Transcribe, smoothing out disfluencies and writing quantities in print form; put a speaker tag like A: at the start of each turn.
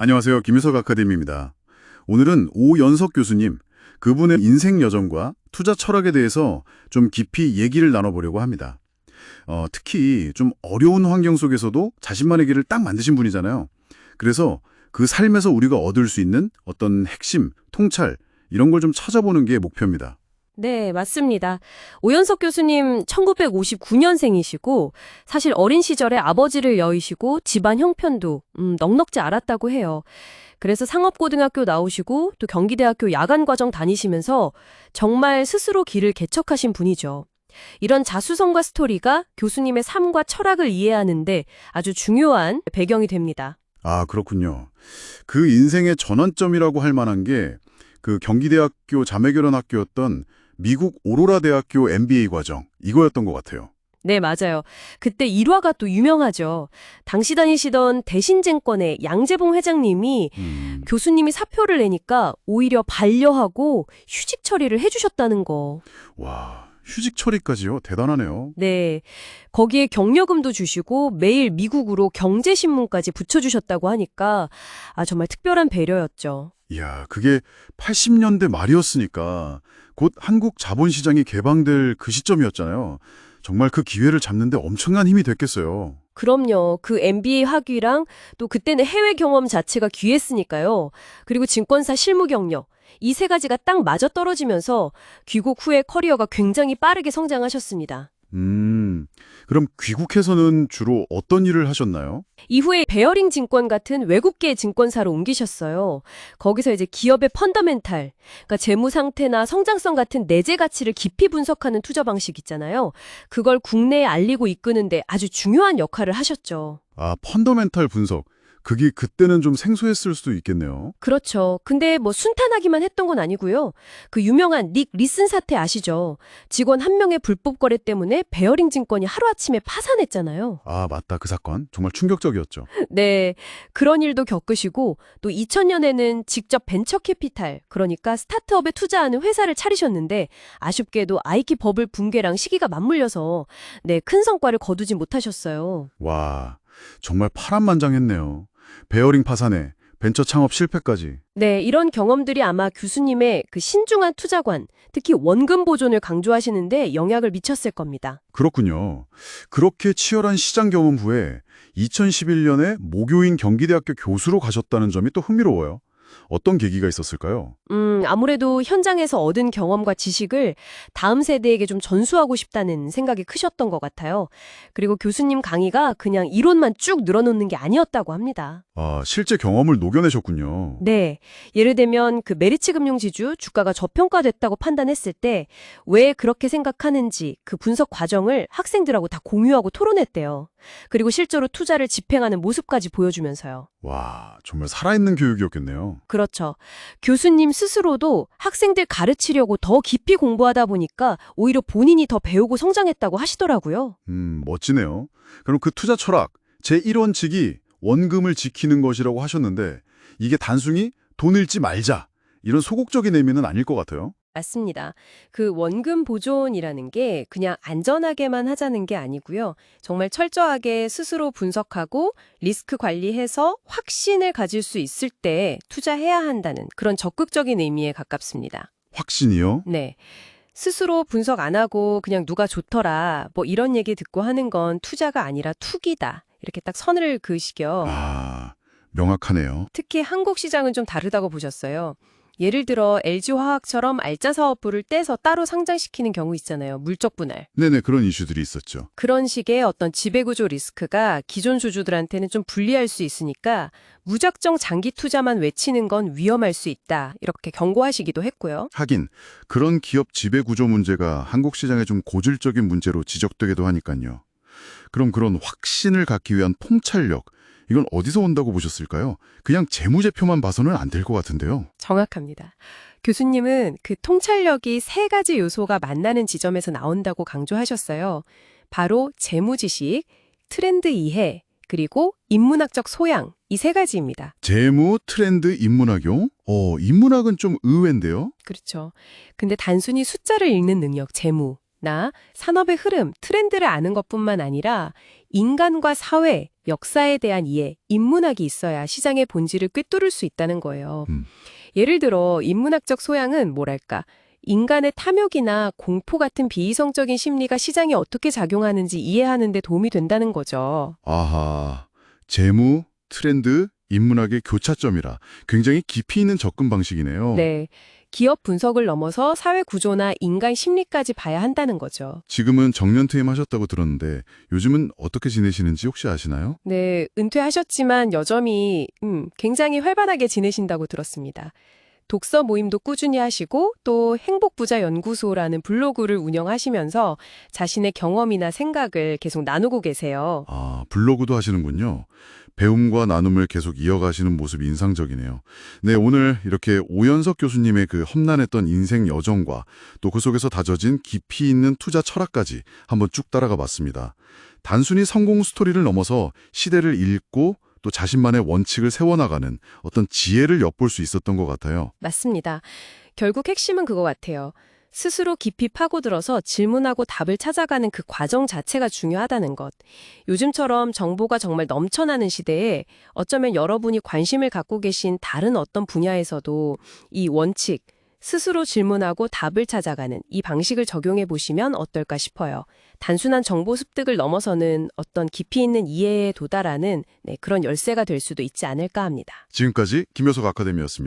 A: 안녕하세요. 김유석 아카데미입니다. 오늘은 오연석 교수님, 그분의 인생 여정과 투자 철학에 대해서 좀 깊이 얘기를 나눠보려고 합니다. 특히 좀 어려운 환경 속에서도 자신만의 길을 딱 만드신 분이잖아요. 그래서 그 삶에서 우리가 얻을 수 있는 어떤 핵심, 통찰, 이런 걸 좀 찾아보는 게 목표입니다.
B: 네, 맞습니다. 오연석 교수님 1959년생이시고 사실 어린 시절에 아버지를 여의시고 집안 형편도 넉넉지 않았다고 해요. 그래서 상업고등학교 나오시고 또 경기대학교 야간과정 다니시면서 정말 스스로 길을 개척하신 분이죠. 이런 자수성가 스토리가 교수님의 삶과 철학을 이해하는데 아주 중요한 배경이 됩니다.
A: 아, 그렇군요. 그 인생의 전환점이라고 할 만한 게 그 경기대학교 자매결혼학교였던 미국 오로라 대학교 MBA 과정, 이거였던 것 같아요.
B: 네, 맞아요. 그때 일화가 또 유명하죠. 당시 다니시던 대신증권의 양재봉 회장님이 교수님이 사표를 내니까 오히려 반려하고 휴직 처리를 해주셨다는 거.
A: 와, 휴직 처리까지요? 대단하네요.
B: 네. 거기에 경력금도 주시고 매일 미국으로 경제신문까지 붙여주셨다고 하니까 정말 특별한 배려였죠.
A: 이야, 그게 80년대 말이었으니까 곧 한국 자본시장이 개방될 그 시점이었잖아요. 정말 그 기회를 잡는데 엄청난 힘이 됐겠어요.
B: 그럼요. 그 MBA 학위랑 또 그때는 해외 경험 자체가 귀했으니까요. 그리고 증권사 실무 경력. 이 세 가지가 딱 맞아떨어지면서 귀국 후에 커리어가 굉장히 빠르게 성장하셨습니다.
A: 그럼 귀국해서는 주로 어떤 일을 하셨나요?
B: 이후에 베어링 증권 같은 외국계 증권사로 옮기셨어요. 거기서 이제 기업의 펀더멘탈, 그러니까 재무 상태나 성장성 같은 내재 가치를 깊이 분석하는 투자 방식 있잖아요. 그걸 국내에 알리고 이끄는데 아주 중요한 역할을 하셨죠.
A: 아, 펀더멘탈 분석. 그게 그때는 좀 생소했을 수도 있겠네요.
B: 그렇죠. 근데 뭐 순탄하기만 했던 건 아니고요. 그 유명한 닉 리슨 사태 아시죠? 직원 한 명의 불법 거래 때문에 베어링 증권이 하루아침에 파산했잖아요.
A: 아, 맞다. 그 사건. 정말 충격적이었죠.
B: 네, 그런 일도 겪으시고 또 2000년에는 직접 벤처 캐피탈, 그러니까 스타트업에 투자하는 회사를 차리셨는데 아쉽게도 아이키 버블 붕괴랑 시기가 맞물려서 네, 큰 성과를 거두지 못하셨어요.
A: 와, 정말 파란만장했네요. 베어링 파산에 벤처 창업 실패까지.
B: 네, 이런 경험들이 아마 교수님의 그 신중한 투자관, 특히 원금 보존을 강조하시는데 영향을 미쳤을 겁니다.
A: 그렇군요. 그렇게 치열한 시장 경험 후에 2011년에 모교인 경기대학교 교수로 가셨다는 점이 또 흥미로워요. 어떤 계기가 있었을까요?
B: 아무래도 현장에서 얻은 경험과 지식을 다음 세대에게 좀 전수하고 싶다는 생각이 크셨던 것 같아요. 그리고 교수님 강의가 그냥 이론만 쭉 늘어놓는 게 아니었다고 합니다.
A: 아, 실제 경험을 녹여내셨군요.
B: 네. 예를 들면 그 메리츠 금융지주 주가가 저평가됐다고 판단했을 때 왜 그렇게 생각하는지 그 분석 과정을 학생들하고 다 공유하고 토론했대요. 그리고 실제로 투자를 집행하는 모습까지 보여주면서요.
A: 와, 정말 살아있는 교육이었겠네요.
B: 그렇죠. 교수님 스스로도 학생들 가르치려고 더 깊이 공부하다 보니까 오히려 본인이 더 배우고 성장했다고 하시더라고요.
A: 멋지네요. 그럼 그 투자 철학, 제1원칙이 원금을 지키는 것이라고 하셨는데 이게 단순히 돈 잃지 말자, 이런 소극적인 의미는 아닐 것 같아요.
B: 맞습니다. 그 원금 보존이라는 게 그냥 안전하게만 하자는 게 아니고요. 정말 철저하게 스스로 분석하고 리스크 관리해서 확신을 가질 수 있을 때 투자해야 한다는 그런 적극적인 의미에 가깝습니다.
A: 확신이요?
B: 네. 스스로 분석 안 하고 그냥 누가 좋더라 뭐 이런 얘기 듣고 하는 건 투자가 아니라 투기다. 이렇게 딱 선을 그으시겨.
A: 아, 명확하네요.
B: 특히 한국 시장은 좀 다르다고 보셨어요. 예를 들어 LG화학처럼 알짜 사업부를 떼서 따로 상장시키는 경우 있잖아요. 물적 분할.
A: 네네, 그런 이슈들이 있었죠.
B: 그런 식의 어떤 지배구조 리스크가 기존 주주들한테는 좀 불리할 수 있으니까 무작정 장기 투자만 외치는 건 위험할 수 있다. 이렇게 경고하시기도 했고요.
A: 하긴 그런 기업 지배 구조 문제가 한국 시장의 좀 고질적인 문제로 지적되기도 하니까요. 그럼 그런 확신을 갖기 위한 통찰력, 이건 어디서 온다고 보셨을까요? 그냥 재무제표만 봐서는 안 될 것 같은데요.
B: 정확합니다. 교수님은 그 통찰력이 세 가지 요소가 만나는 지점에서 나온다고 강조하셨어요. 바로 재무지식, 트렌드 이해, 그리고 인문학적 소양, 이 세 가지입니다.
A: 재무, 트렌드, 인문학용? 인문학은 좀 의외인데요?
B: 그렇죠. 근데 단순히 숫자를 읽는 능력, 재무, 나 산업의 흐름, 트렌드를 아는 것뿐만 아니라 인간과 사회, 역사에 대한 이해, 인문학이 있어야 시장의 본질을 꿰뚫을 수 있다는 거예요.
C: 음.
B: 예를 들어 인문학적 소양은 뭐랄까, 인간의 탐욕이나 공포 같은 비이성적인 심리가 시장에 어떻게 작용하는지 이해하는 데 도움이 된다는 거죠.
C: 아하, 재무, 트렌드, 인문학의 교차점이라 굉장히 깊이 있는 접근 방식이네요.
B: 네. 기업 분석을 넘어서 사회 구조나 인간 심리까지 봐야 한다는 거죠.
C: 지금은 정년퇴임 하셨다고 들었는데 요즘은 어떻게 지내시는지 혹시 아시나요?
B: 네, 은퇴하셨지만 여전히 굉장히 활발하게 지내신다고 들었습니다. 독서 모임도 꾸준히 하시고 또 행복부자 연구소라는 블로그를 운영하시면서 자신의 경험이나 생각을 계속 나누고 계세요.
C: 아, 블로그도 하시는군요. 배움과 나눔을 계속 이어가시는 모습이 인상적이네요. 네, 오늘 이렇게 오연석 교수님의 그 험난했던 인생 여정과 또 그 속에서 다져진 깊이 있는 투자 철학까지 한번 쭉 따라가 봤습니다. 단순히 성공 스토리를 넘어서 시대를 읽고 또 자신만의 원칙을 세워나가는 어떤 지혜를 엿볼 수 있었던 것 같아요.
B: 맞습니다. 결국 핵심은 그거 같아요. 스스로 깊이 파고들어서 질문하고 답을 찾아가는 그 과정 자체가 중요하다는 것. 요즘처럼 정보가 정말 넘쳐나는 시대에 어쩌면 여러분이 관심을 갖고 계신 다른 어떤 분야에서도 이 원칙, 스스로 질문하고 답을 찾아가는 이 방식을 적용해 보시면 어떨까 싶어요. 단순한 정보 습득을 넘어서는 어떤 깊이 있는 이해에 도달하는 그런 열쇠가 될 수도 있지 않을까 합니다.
C: 지금까지 김효석 아카데미였습니다.